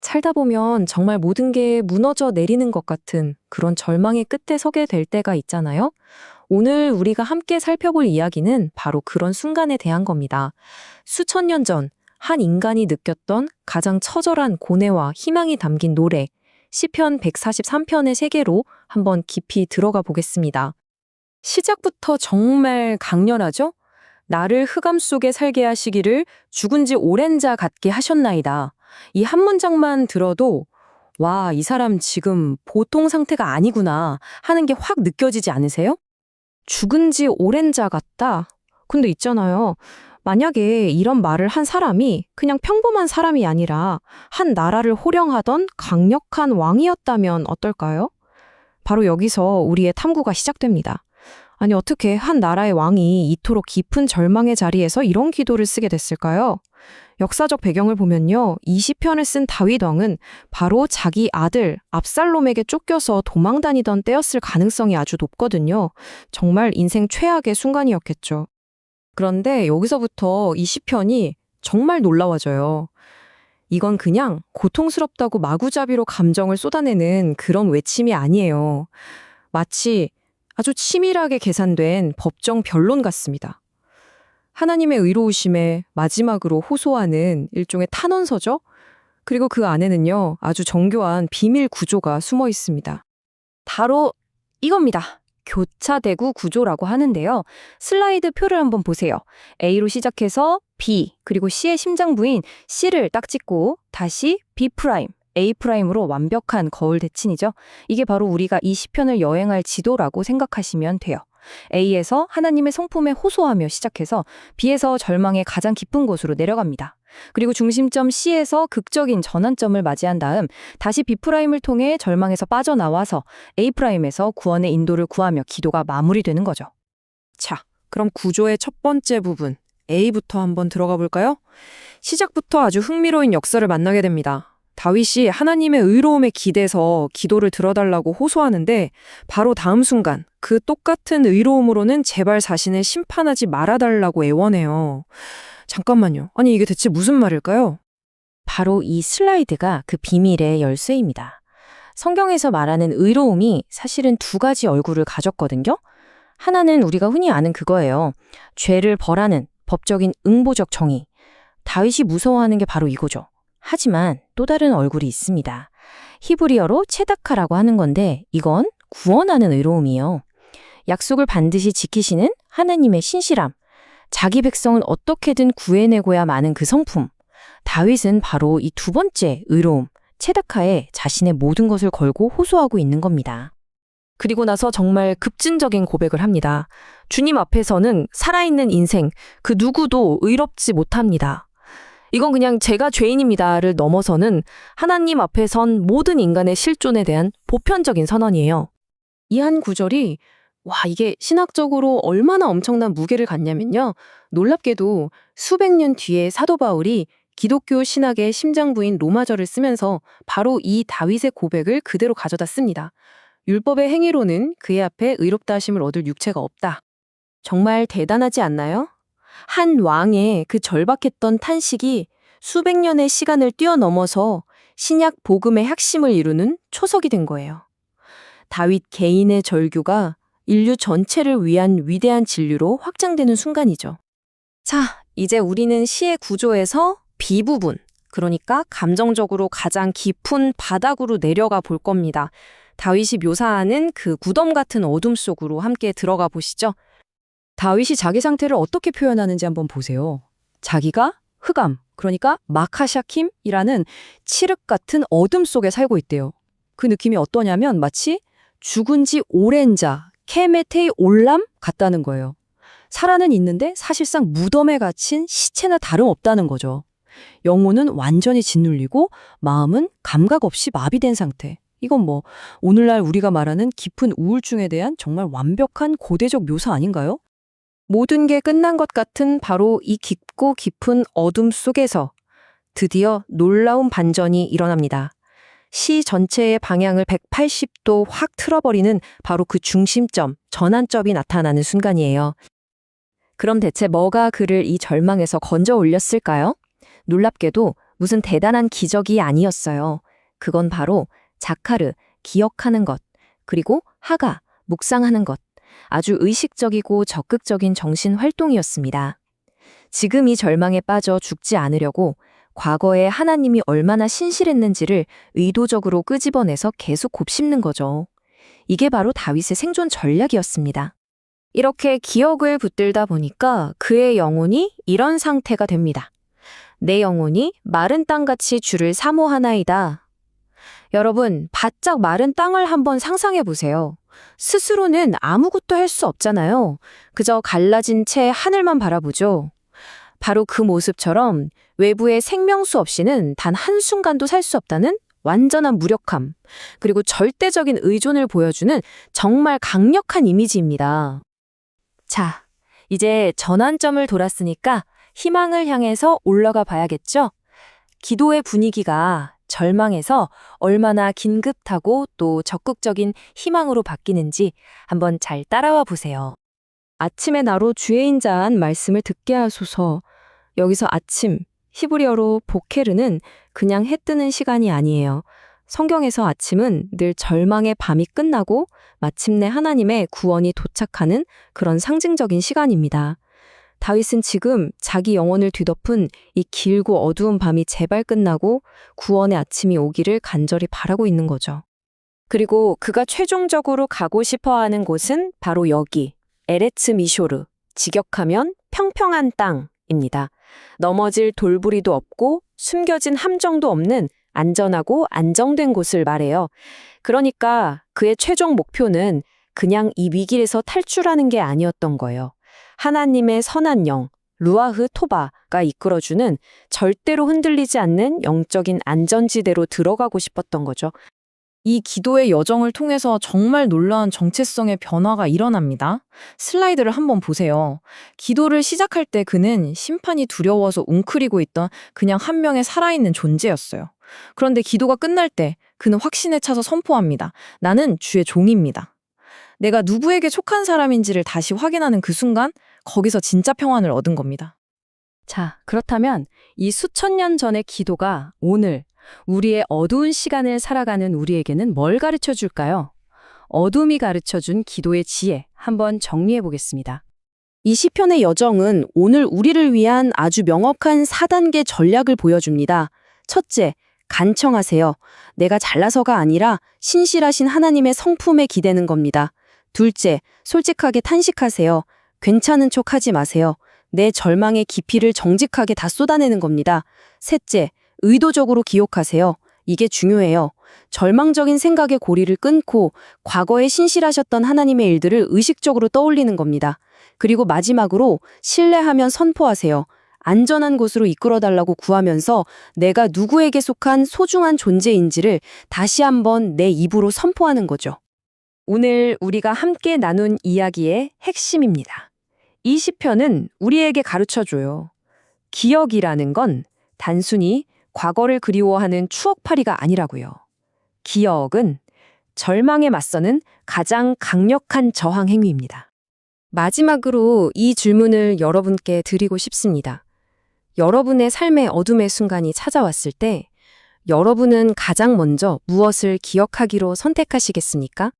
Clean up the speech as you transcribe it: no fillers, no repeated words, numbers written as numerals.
살다 보면 정말 모든 게 무너져 내리는 것 같은 그런 절망의 끝에 서게 될 때가 있잖아요. 오늘 우리가 함께 살펴볼 이야기는 바로 그런 순간에 대한 겁니다. 수천 년 전, 한 인간이 느꼈던 가장 처절한 고뇌와 희망이 담긴 노래, 시편 143편의 세계로 한번 깊이 들어가 보겠습니다. 시작부터 정말 강렬하죠? 나를 흑암 속에 살게 하시기를 죽은 지 오랜 자 같게 하셨나이다. 이 한 문장만 들어도 와, 이 사람 지금 보통 상태가 아니구나 하는 게 확 느껴지지 않으세요? 죽은 지 오랜 자 같다. 근데 있잖아요. 만약에 이런 말을 한 사람이 그냥 평범한 사람이 아니라 한 나라를 호령하던 강력한 왕이었다면 어떨까요? 바로 여기서 우리의 탐구가 시작됩니다. 아니, 어떻게 한 나라의 왕이 이토록 깊은 절망의 자리에서 이런 기도를 쓰게 됐을까요? 역사적 배경을 보면요. 이 시편을 쓴 다윗 왕은 바로 자기 아들 압살롬에게 쫓겨서 도망 다니던 때였을 가능성이 아주 높거든요. 정말 인생 최악의 순간이었겠죠. 그런데 여기서부터 이 시편이 정말 놀라워져요. 이건 그냥 고통스럽다고 마구잡이로 감정을 쏟아내는 그런 외침이 아니에요. 마치 아주 치밀하게 계산된 법정 변론 같습니다. 하나님의 의로우심에 마지막으로 호소하는 일종의 탄원서죠? 그리고 그 안에는요, 아주 정교한 비밀 구조가 숨어 있습니다. 바로 이겁니다. 교차대구 구조라고 하는데요. 슬라이드 표를 한번 보세요. A로 시작해서 B, 그리고 C의 심장부인 C를 딱 찍고 다시 B', A'으로 완벽한 거울 대칭이죠. 이게 바로 우리가 이 시편을 여행할 지도라고 생각하시면 돼요. A에서 하나님의 성품에 호소하며 시작해서 B에서 절망의 가장 깊은 곳으로 내려갑니다. 그리고 중심점 C에서 극적인 전환점을 맞이한 다음 다시 B'을 통해 절망에서 빠져나와서 A'에서 구원의 인도를 구하며 기도가 마무리되는 거죠. 자, 그럼 구조의 첫 번째 부분 A부터 한번 들어가 볼까요? 시작부터 아주 흥미로운 역사를 만나게 됩니다. 다윗이 하나님의 의로움에 기대서 기도를 들어달라고 호소하는데 바로 다음 순간 그 똑같은 의로움으로는 제발 자신을 심판하지 말아달라고 애원해요. 잠깐만요. 아니 이게 대체 무슨 말일까요? 바로 이 슬라이드가 그 비밀의 열쇠입니다. 성경에서 말하는 의로움이 사실은 두 가지 얼굴을 가졌거든요. 하나는 우리가 흔히 아는 그거예요. 죄를 벌하는 법적인 응보적 정의. 다윗이 무서워하는 게 바로 이거죠. 하지만 또 다른 얼굴이 있습니다. 히브리어로 체다카라고 하는 건데 이건 구원하는 의로움이에요. 약속을 반드시 지키시는 하나님의 신실함. 자기 백성은 어떻게든 구해내고야 마는 그 성품. 다윗은 바로 이 두 번째 의로움, 체다카에 자신의 모든 것을 걸고 호소하고 있는 겁니다. 그리고 나서 정말 급진적인 고백을 합니다. 주님 앞에서는 살아있는 인생, 그 누구도 의롭지 못합니다. 이건 그냥 제가 죄인입니다를 넘어서는 하나님 앞에 선 모든 인간의 실존에 대한 보편적인 선언이에요. 이 한 구절이 이게 신학적으로 얼마나 엄청난 무게를 갖냐면요. 놀랍게도 수백 년 뒤에 사도 바울이 기독교 신학의 심장부인 로마절을 쓰면서 바로 이 다윗의 고백을 그대로 가져다 씁니다. 율법의 행위로는 그의 앞에 의롭다 하심을 얻을 육체가 없다. 정말 대단하지 않나요? 한 왕의 그 절박했던 탄식이 수백 년의 시간을 뛰어넘어서 신약 복음의 핵심을 이루는 초석이 된 거예요. 다윗 개인의 절규가 인류 전체를 위한 위대한 진리로 확장되는 순간이죠. 자, 이제 우리는 시의 구조에서 B 부분, 그러니까 감정적으로 가장 깊은 바닥으로 내려가 볼 겁니다. 다윗이 묘사하는 그 무덤 같은 어둠 속으로 함께 들어가 보시죠. 다윗이 자기 상태를 어떻게 표현하는지 한번 보세요. 자기가 흑암, 그러니까 마카샤킴이라는 칠흑 같은 어둠 속에 살고 있대요. 그 느낌이 어떠냐면 마치 죽은 지 오랜 자, 케메테이 올람 같다는 거예요. 살아는 있는데 사실상 무덤에 갇힌 시체나 다름없다는 거죠. 영혼은 완전히 짓눌리고 마음은 감각 없이 마비된 상태. 이건 오늘날 우리가 말하는 깊은 우울증에 대한 정말 완벽한 고대적 묘사 아닌가요? 모든 게 끝난 것 같은 바로 이 깊고 깊은 어둠 속에서 드디어 놀라운 반전이 일어납니다. 시 전체의 방향을 180도 확 틀어버리는 바로 그 중심점, 전환점이 나타나는 순간이에요. 그럼 대체 뭐가 그를 이 절망에서 건져 올렸을까요? 놀랍게도 무슨 대단한 기적이 아니었어요. 그건 바로 자카르, 기억하는 것, 그리고 하가, 묵상하는 것. 아주 의식적이고 적극적인 정신 활동이었습니다. 지금 이 절망에 빠져 죽지 않으려고 과거에 하나님이 얼마나 신실했는지를 의도적으로 끄집어내서 계속 곱씹는 거죠. 이게 바로 다윗의 생존 전략이었습니다. 이렇게 기억을 붙들다 보니까 그의 영혼이 이런 상태가 됩니다. 내 영혼이 마른 땅같이 주를 사모하나이다. 여러분, 바짝 마른 땅을 한번 상상해 보세요. 스스로는 아무것도 할 수 없잖아요. 그저 갈라진 채 하늘만 바라보죠. 바로 그 모습처럼 외부의 생명수 없이는 단 한순간도 살 수 없다는 완전한 무력함, 그리고 절대적인 의존을 보여주는 정말 강력한 이미지입니다. 자, 이제 전환점을 돌았으니까 희망을 향해서 올라가 봐야겠죠? 기도의 분위기가 절망에서 얼마나 긴급하고 또 적극적인 희망으로 바뀌는지 한번 잘 따라와 보세요. 아침에 나로 주의 인자한 말씀을 듣게 하소서. 여기서 아침, 히브리어로 보케르는 그냥 해 뜨는 시간이 아니에요. 성경에서 아침은 늘 절망의 밤이 끝나고 마침내 하나님의 구원이 도착하는 그런 상징적인 시간입니다. 다윗은 지금 자기 영혼을 뒤덮은 이 길고 어두운 밤이 제발 끝나고 구원의 아침이 오기를 간절히 바라고 있는 거죠. 그리고 그가 최종적으로 가고 싶어하는 곳은 바로 여기, 에레츠 미쇼르, 직역하면 평평한 땅입니다. 넘어질 돌부리도 없고 숨겨진 함정도 없는 안전하고 안정된 곳을 말해요. 그러니까 그의 최종 목표는 그냥 이 위기에서 탈출하는 게 아니었던 거예요. 하나님의 선한 영, 루아흐 토바가 이끌어주는 절대로 흔들리지 않는 영적인 안전지대로 들어가고 싶었던 거죠. 이 기도의 여정을 통해서 정말 놀라운 정체성의 변화가 일어납니다. 슬라이드를 한번 보세요. 기도를 시작할 때 그는 심판이 두려워서 웅크리고 있던 그냥 한 명의 살아있는 존재였어요. 그런데 기도가 끝날 때 그는 확신에 차서 선포합니다. 나는 주의 종입니다. 내가 누구에게 속한 사람인지를 다시 확인하는 그 순간 거기서 진짜 평안을 얻은 겁니다. 자, 그렇다면 이 수천 년 전의 기도가 오늘 우리의 어두운 시간을 살아가는 우리에게는 뭘 가르쳐 줄까요? 어둠이 가르쳐 준 기도의 지혜 한번 정리해 보겠습니다. 이 시편의 여정은 오늘 우리를 위한 아주 명확한 4단계 전략을 보여줍니다. 첫째, 간청하세요. 내가 잘나서가 아니라 신실하신 하나님의 성품에 기대는 겁니다. 둘째, 솔직하게 탄식하세요. 괜찮은 척 하지 마세요. 내 절망의 깊이를 정직하게 다 쏟아내는 겁니다. 셋째, 의도적으로 기억하세요. 이게 중요해요. 절망적인 생각의 고리를 끊고 과거에 신실하셨던 하나님의 일들을 의식적으로 떠올리는 겁니다. 그리고 마지막으로 신뢰하면 선포하세요. 안전한 곳으로 이끌어달라고 구하면서 내가 누구에게 속한 소중한 존재인지를 다시 한번 내 입으로 선포하는 거죠. 오늘 우리가 함께 나눈 이야기의 핵심입니다. 이 시편은 우리에게 가르쳐줘요. 기억이라는 건 단순히 과거를 그리워하는 추억팔이가 아니라고요. 기억은 절망에 맞서는 가장 강력한 저항 행위입니다. 마지막으로 이 질문을 여러분께 드리고 싶습니다. 여러분의 삶의 어둠의 순간이 찾아왔을 때 여러분은 가장 먼저 무엇을 기억하기로 선택하시겠습니까?